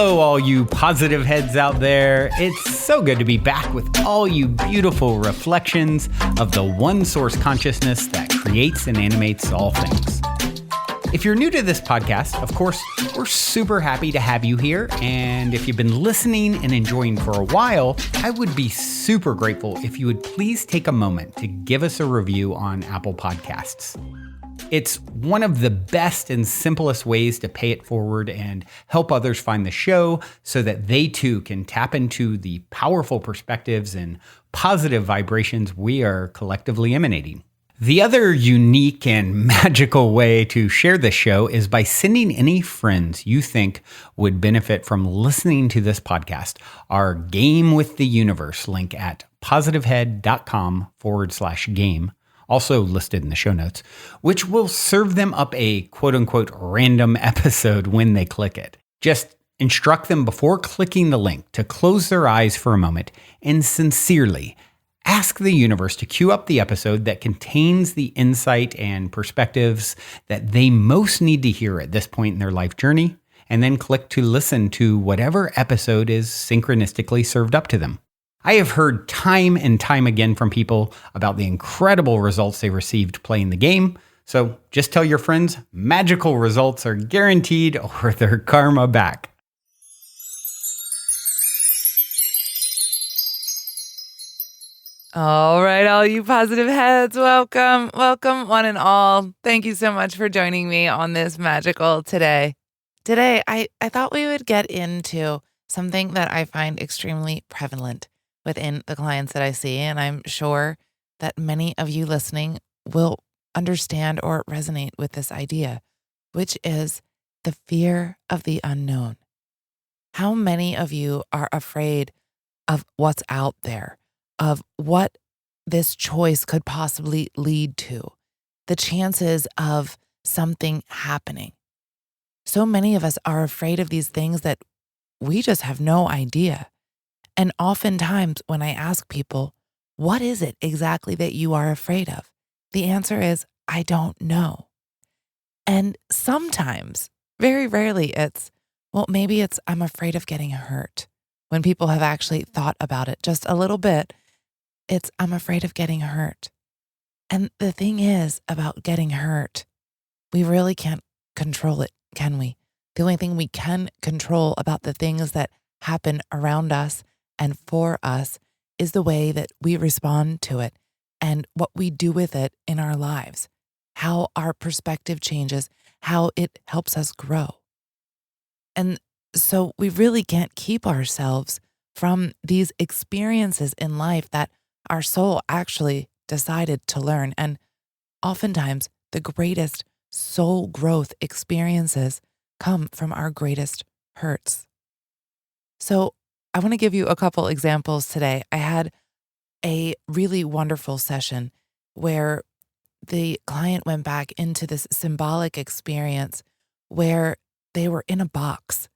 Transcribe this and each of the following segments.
Hello, all you positive heads out there. It's so good to be back with all you beautiful reflections of the one source consciousness that creates and animates all things. If you're new to this podcast, of course, we're super happy to have you here. And if you've been listening and enjoying for a while, I would be super grateful if you would please take a moment to give us a review on Apple Podcasts. It's one of the best and simplest ways to pay it forward and help others find the show so that they too can tap into the powerful perspectives and positive vibrations we are collectively emanating. The other unique and magical way to share this show is by sending any friends you think would benefit from listening to this podcast our Game with the Universe link at positivehead.com/game. Also listed in the show notes, which will serve them up a quote-unquote random episode when they click it. Just instruct them before clicking the link to close their eyes for a moment and sincerely ask the universe to cue up the episode that contains the insight and perspectives that they most need to hear at this point in their life journey, and then click to listen to whatever episode is synchronistically served up to them. I have heard time and time again from people about the incredible results they received playing the game. So just tell your friends magical results are guaranteed or their karma back. All right, all you positive heads, welcome one and all. Thank you so much for joining me on this magical today. Today, I thought we would get into something that I find extremely prevalent within the clients that I see, and I'm sure that many of you listening will understand or resonate with this idea, which is the fear of the unknown. How many of you are afraid of what's out there, of what this choice could possibly lead to, the chances of something happening? So many of us are afraid of these things that we just have no idea. And oftentimes when I ask people, what is it exactly that you are afraid of? The answer is, I don't know. And sometimes, very rarely, maybe it's I'm afraid of getting hurt. When people have actually thought about it just a little bit, it's I'm afraid of getting hurt. And the thing is about getting hurt, we really can't control it, can we? The only thing we can control about the things that happen around us and for us is the way that we respond to it and what we do with it in our lives, how our perspective changes, how it helps us grow. And so we really can't keep ourselves from these experiences in life that our soul actually decided to learn. And oftentimes the greatest soul growth experiences come from our greatest hurts. So I want to give you a couple examples today. I had a really wonderful session where the client went back into this symbolic experience where they were in a box,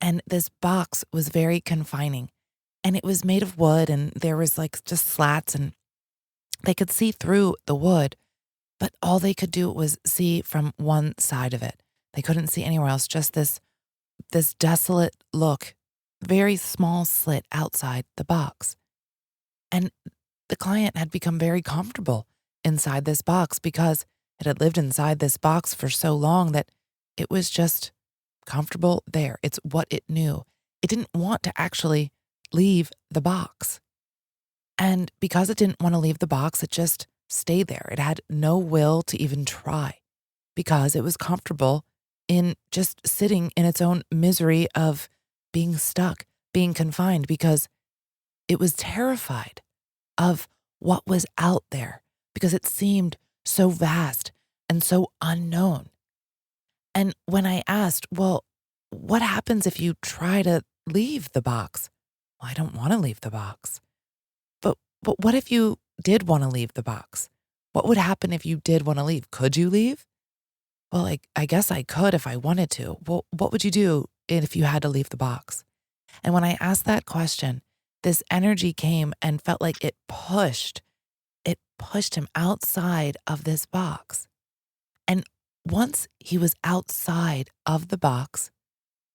and this box was very confining, and it was made of wood, and there was like just slats, and they could see through the wood, but all they could do was see from one side of it. They couldn't see anywhere else, just this desolate look, very small slit outside the box. And the client had become very comfortable inside this box because it had lived inside this box for so long that it was just comfortable there. It's what it knew. It didn't want to actually leave the box. And because it didn't want to leave the box, it just stayed there. It had no will to even try because it was comfortable in just sitting in its own misery of being stuck, being confined, because it was terrified of what was out there because it seemed so vast and so unknown. And when I asked, well, what happens if you try to leave the box? Well, I don't want to leave the box. But what if you did want to leave the box? What would happen if you did want to leave? Could you leave? Well, I guess I could if I wanted to. Well, what would you do if you had to leave the box? And when I asked that question, this energy came and felt like it pushed him outside of this box. And once he was outside of the box,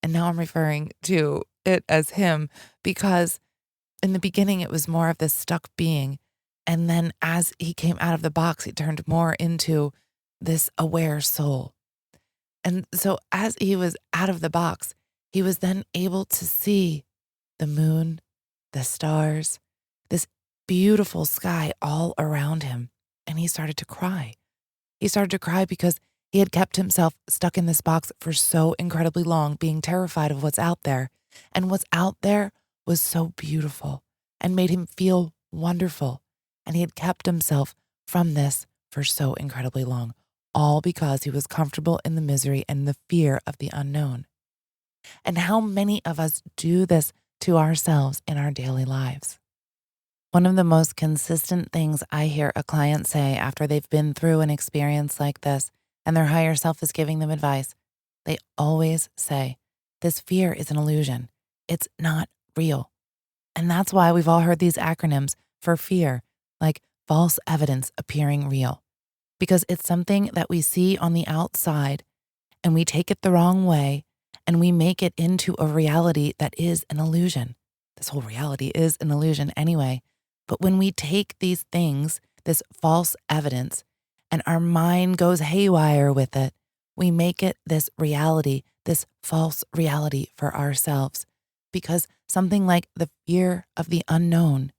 And now I'm referring to it as him because in the beginning, it was more of this stuck being. And then as he came out of the box, he turned more into this aware soul. And so as he was out of the box, he was then able to see the moon, the stars, this beautiful sky all around him. And he started to cry. He started to cry because he had kept himself stuck in this box for so incredibly long, being terrified of what's out there. And what's out there was so beautiful and made him feel wonderful. And he had kept himself from this for so incredibly long, all because he was comfortable in the misery and the fear of the unknown. And how many of us do this to ourselves in our daily lives? One of the most consistent things I hear a client say after they've been through an experience like this and their higher self is giving them advice, they always say, this fear is an illusion. It's not real. And that's why we've all heard these acronyms for fear, like false evidence appearing real, because it's something that we see on the outside and we take it the wrong way and we make it into a reality that is an illusion. This whole reality is an illusion anyway. But when we take these things, this false evidence, and our mind goes haywire with it, we make it this reality, this false reality for ourselves. Because something like the fear of the unknown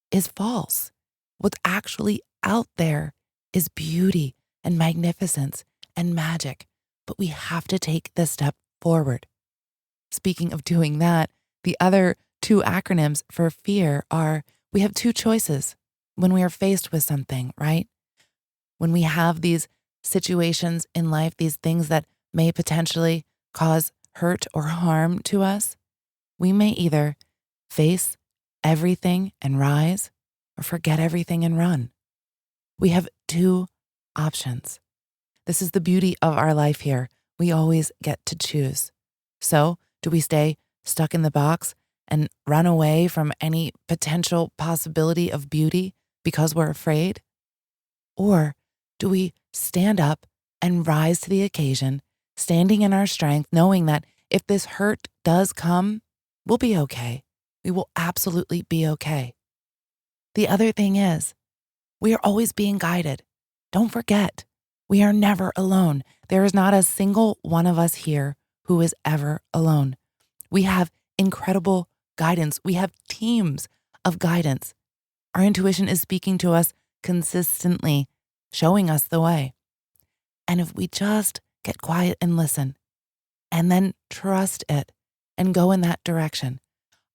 is false. What's actually out there is beauty and magnificence and magic, but we have to take the step forward. Speaking of doing that, the other two acronyms for fear are we have two choices when we are faced with something, right? When we have these situations in life, these things that may potentially cause hurt or harm to us, we may either face everything and rise or forget everything and run. We have two options. This is the beauty of our life here. We always get to choose. So, do we stay stuck in the box and run away from any potential possibility of beauty because we're afraid? Or do we stand up and rise to the occasion, standing in our strength, knowing that if this hurt does come, we'll be okay. We will absolutely be okay. The other thing is, we are always being guided. Don't forget, we are never alone. There is not a single one of us here who is ever alone. We have incredible guidance. We have teams of guidance. Our intuition is speaking to us consistently, showing us the way. And if we just get quiet and listen, and then trust it and go in that direction,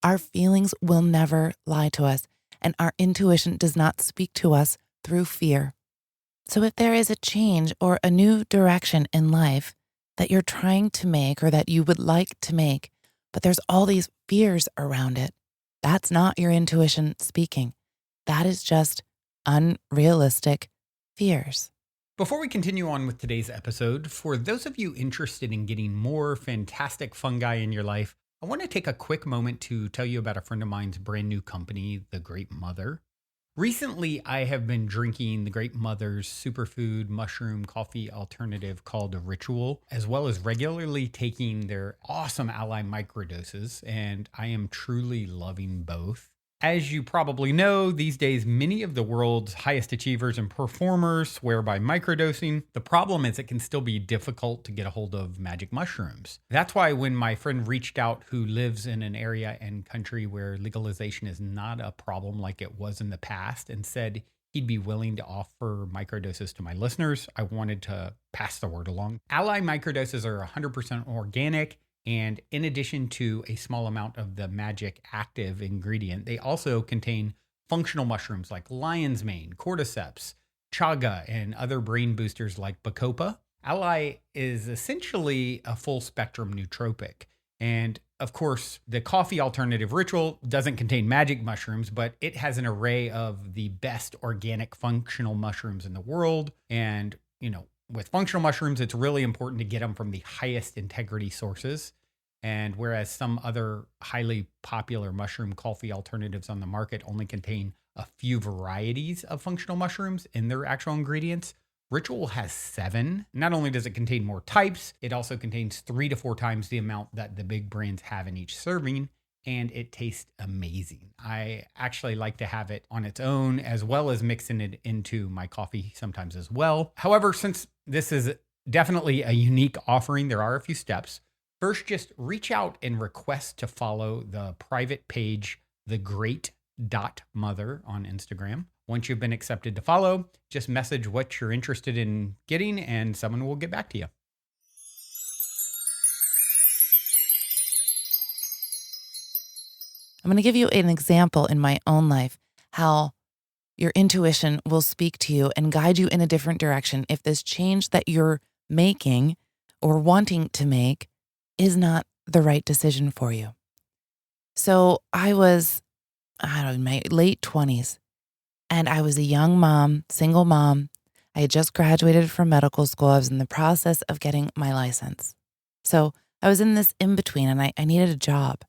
our feelings will never lie to us, and our intuition does not speak to us through fear. So if there is a change or a new direction in life that you're trying to make or that you would like to make, but there's all these fears around it, that's not your intuition speaking. That is just unrealistic fears. Before we continue on with today's episode, for those of you interested in getting more fantastic fungi in your life, I want to take a quick moment to tell you about a friend of mine's brand new company, The Great Mother. Recently, I have been drinking The Great Mother's superfood mushroom coffee alternative called Ritual, as well as regularly taking their awesome Ally microdoses, and I am truly loving both. As you probably know, these days, many of the world's highest achievers and performers swear by microdosing. The problem is it can still be difficult to get a hold of magic mushrooms. That's why when my friend reached out, who lives in an area and country where legalization is not a problem like it was in the past, and said he'd be willing to offer microdoses to my listeners, I wanted to pass the word along. Ally microdoses are 100% organic. And in addition to a small amount of the magic active ingredient, they also contain functional mushrooms like lion's mane, cordyceps, chaga, and other brain boosters like bacopa. Ally is essentially a full spectrum nootropic. And of course, the coffee alternative Ritual doesn't contain magic mushrooms, but it has an array of the best organic functional mushrooms in the world. And, with functional mushrooms, it's really important to get them from the highest integrity sources. And whereas some other highly popular mushroom coffee alternatives on the market only contain a few varieties of functional mushrooms in their actual ingredients, Ritual has 7. Not only does it contain more types, it also contains 3 to 4 times the amount that the big brands have in each serving, and it tastes amazing. I actually like to have it on its own as well as mixing it into my coffee sometimes as well. However, since this is definitely a unique offering, there are a few steps. First, just reach out and request to follow the private page, thegreat.mother on Instagram. Once you've been accepted to follow, just message what you're interested in getting and someone will get back to you. I'm going to give you an example in my own life how your intuition will speak to you and guide you in a different direction if this change that you're making or wanting to make is not the right decision for you. So I was, in my late 20s, and I was a young mom, single mom. I had just graduated from medical school. I was in the process of getting my license. So I was in this in between and I needed a job.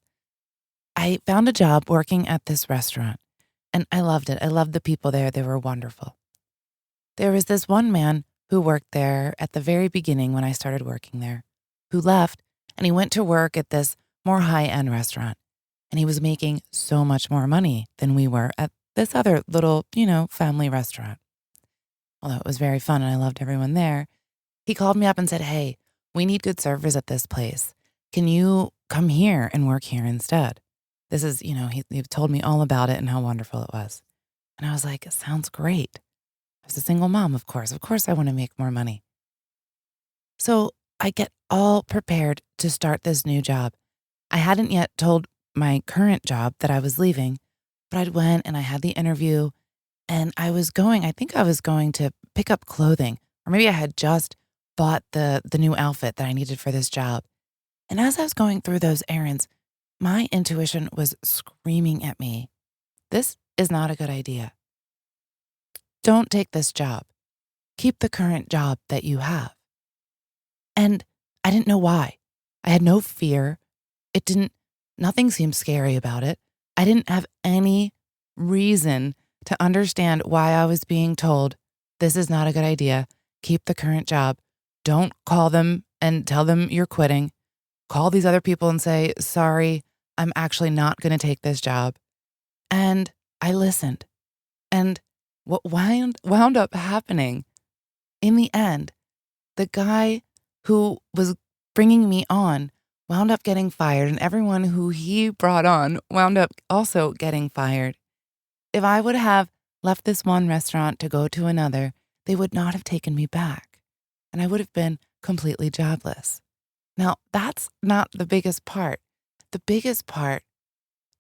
I found a job working at this restaurant and I loved it. I loved the people there. They were wonderful. There was this one man who worked there at the very beginning when I started working there, who left and he went to work at this more high-end restaurant. And he was making so much more money than we were at this other little, family restaurant. Although it was very fun and I loved everyone there, he called me up and said, "Hey, we need good servers at this place. Can you come here and work here instead?" This is, he told me all about it and how wonderful it was. And I was like, it sounds great. I was a single mom, of course. Of course I want to make more money. So I get all prepared to start this new job. I hadn't yet told my current job that I was leaving, but I went and I had the interview and I think I was going to pick up clothing, or maybe I had just bought the new outfit that I needed for this job. And as I was going through those errands, my intuition was screaming at me, this is not a good idea. Don't take this job. Keep the current job that you have. And I didn't know why. I had no fear. Nothing seemed scary about it. I didn't have any reason to understand why I was being told, this is not a good idea. Keep the current job. Don't call them and tell them you're quitting. Call these other people and say, sorry, I'm actually not going to take this job. And I listened. And what wound up happening in the end, the guy who was bringing me on wound up getting fired, and everyone who he brought on wound up also getting fired. If I would have left this one restaurant to go to another, they would not have taken me back, and I would have been completely jobless. Now, that's not the biggest part. The biggest part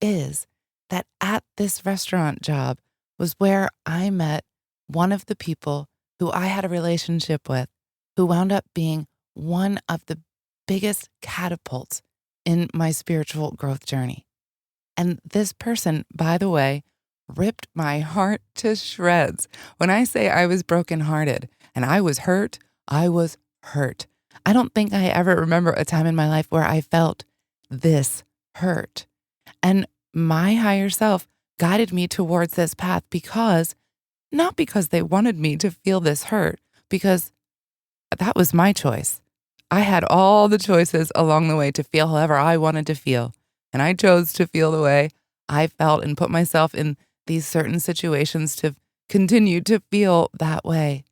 is that at this restaurant job was where I met one of the people who I had a relationship with, who wound up being one of the biggest catapults in my spiritual growth journey. And this person, by the way, ripped my heart to shreds. When I say I was brokenhearted and I was hurt, I was hurt. I don't think I ever remember a time in my life where I felt this hurt. And my higher self guided me towards this path not because they wanted me to feel this hurt, because that was my choice. I had all the choices along the way to feel however I wanted to feel. And I chose to feel the way I felt and put myself in these certain situations to continue to feel that way.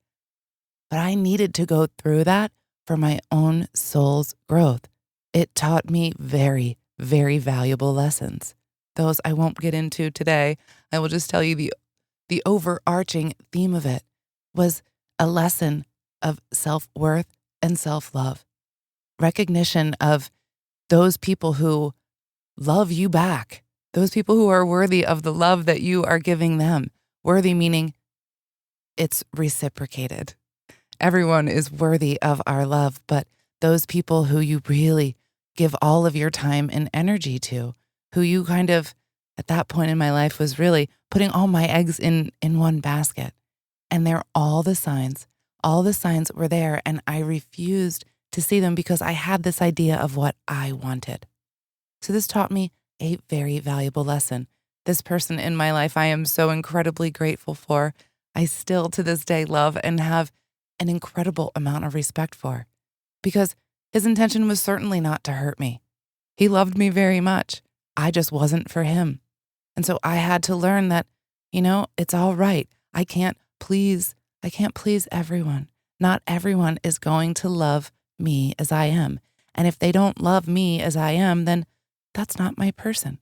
But I needed to go through that for my own soul's growth. It taught me very, very valuable lessons. Those I won't get into today. I will just tell you the overarching theme of it was a lesson of self-worth and self-love. Recognition of those people who love you back, those people who are worthy of the love that you are giving them. Worthy meaning it's reciprocated. Everyone is worthy of our love, but those people who you really give all of your time and energy to, who you kind of, at that point in my life, was really putting all my eggs in one basket. And all the signs were there, and I refused to see them because I had this idea of what I wanted. So this taught me a very valuable lesson. This person in my life I am so incredibly grateful for. I still to this day love and have an incredible amount of respect for, because his intention was certainly not to hurt me. He loved me very much. I just wasn't for him. And so I had to learn that, it's all right. I can't please everyone. Not everyone is going to love me as I am. And if they don't love me as I am, then that's not my person.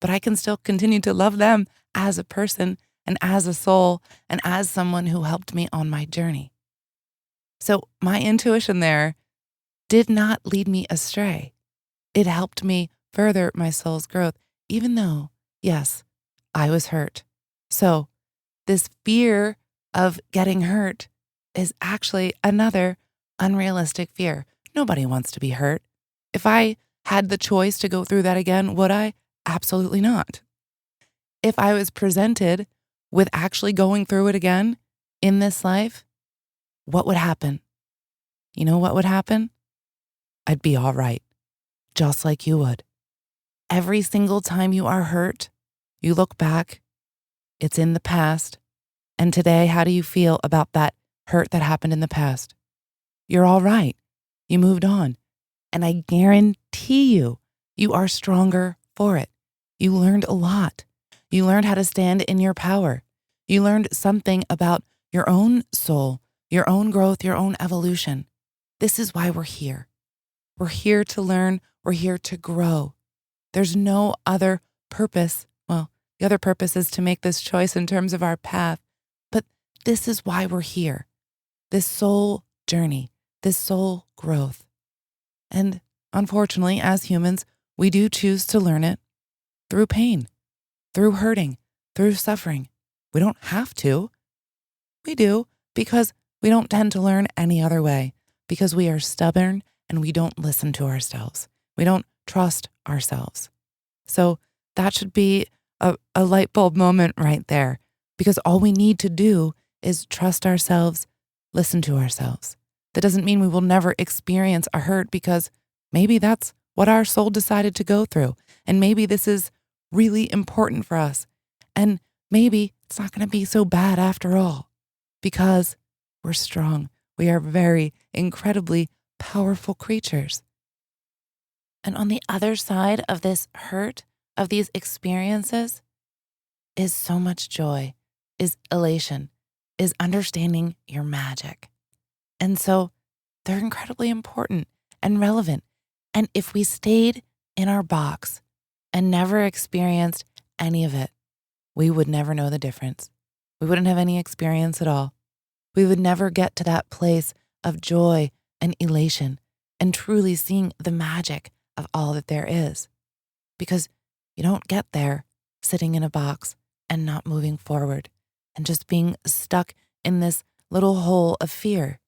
But I can still continue to love them as a person and as a soul and as someone who helped me on my journey. So my intuition there did not lead me astray. It helped me further my soul's growth, even though, yes, I was hurt. So this fear of getting hurt is actually another unrealistic fear. Nobody wants to be hurt. If I had the choice to go through that again, would I? Absolutely not. If I was presented with actually going through it again in this life, what would happen? You know what would happen? I'd be all right, just like you would. Every single time you are hurt, you look back, it's in the past, and today, how do you feel about that hurt that happened in the past? You're all right. You moved on. And I guarantee you, you are stronger for it. You learned a lot. You learned how to stand in your power. You learned something about your own soul, your own growth, your own evolution. This is why we're here. We're here to learn. We're here to grow. There's no other purpose. Well, the other purpose is to make this choice in terms of our path. But this is why we're here. This soul journey, this soul growth. And unfortunately, as humans, we do choose to learn it through pain, through hurting, through suffering. We don't have to. We do because we don't tend to learn any other way, because we are stubborn and we don't listen to ourselves. We don't trust ourselves. So that should be a light bulb moment right there, because all we need to do is trust ourselves, listen to ourselves. That doesn't mean we will never experience a hurt, because maybe that's what our soul decided to go through. And maybe this is really important for us. And maybe it's not going to be so bad after all, because we're strong. We are very incredibly powerful creatures. And on the other side of this hurt, of these experiences, is so much joy, is elation, is understanding your magic. And so they're incredibly important and relevant. And if we stayed in our box and never experienced any of it, we would never know the difference. We wouldn't have any experience at all. We would never get to that place of joy and elation and truly seeing the magic of all that there is. Because you don't get there sitting in a box and not moving forward and just being stuck in this little hole of fear,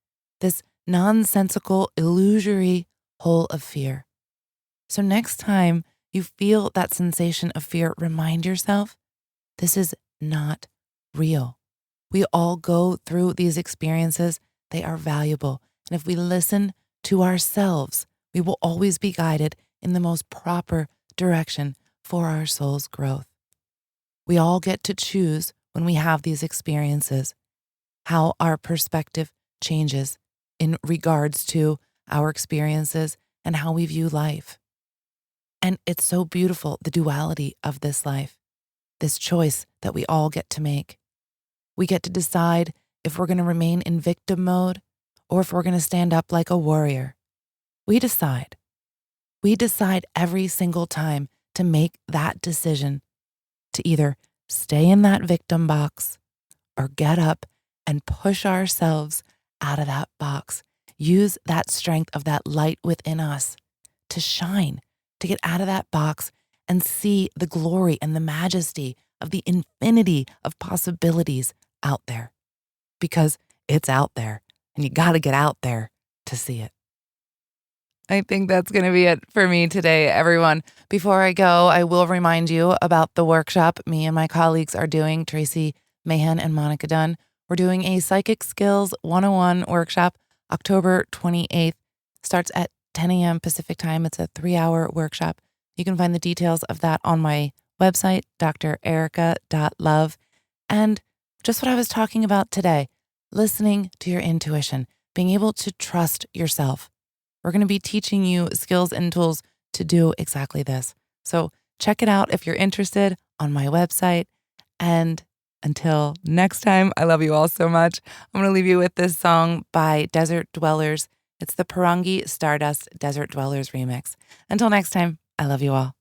this nonsensical, illusory hole of fear. So next time you feel that sensation of fear, remind yourself, this is not real. We all go through these experiences. They are valuable. And if we listen to ourselves, we will always be guided in the most proper direction for our soul's growth. We all get to choose when we have these experiences, how our perspective changes in regards to our experiences and how we view life. And it's so beautiful, the duality of this life, this choice that we all get to make. We get to decide if we're going to remain in victim mode or if we're going to stand up like a warrior. We decide. We decide every single time to make that decision to either stay in that victim box or get up and push ourselves out of that box. Use that strength of that light within us to shine, to get out of that box and see the glory and the majesty of the infinity of possibilities out there. Because it's out there and you got to get out there to see it. I think that's going to be it for me today, everyone. Before I go, I will remind you about the workshop me and my colleagues are doing, Tracy Mahan and Monica Dunn. We're doing a Psychic Skills 101 workshop, October 28th. Starts at 10 a.m. Pacific time. It's a 3-hour workshop. You can find the details of that on my website, drerica.love. And just what I was talking about today, listening to your intuition, being able to trust yourself. We're going to be teaching you skills and tools to do exactly this. So check it out if you're interested on my website. And until next time, I love you all so much. I'm going to leave you with this song by Desert Dwellers. It's the Parangi Stardust Desert Dwellers remix. Until next time, I love you all.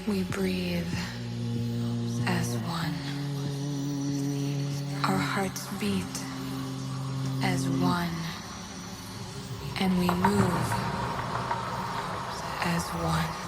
We breathe as one. Our hearts beat as one. And we move as one.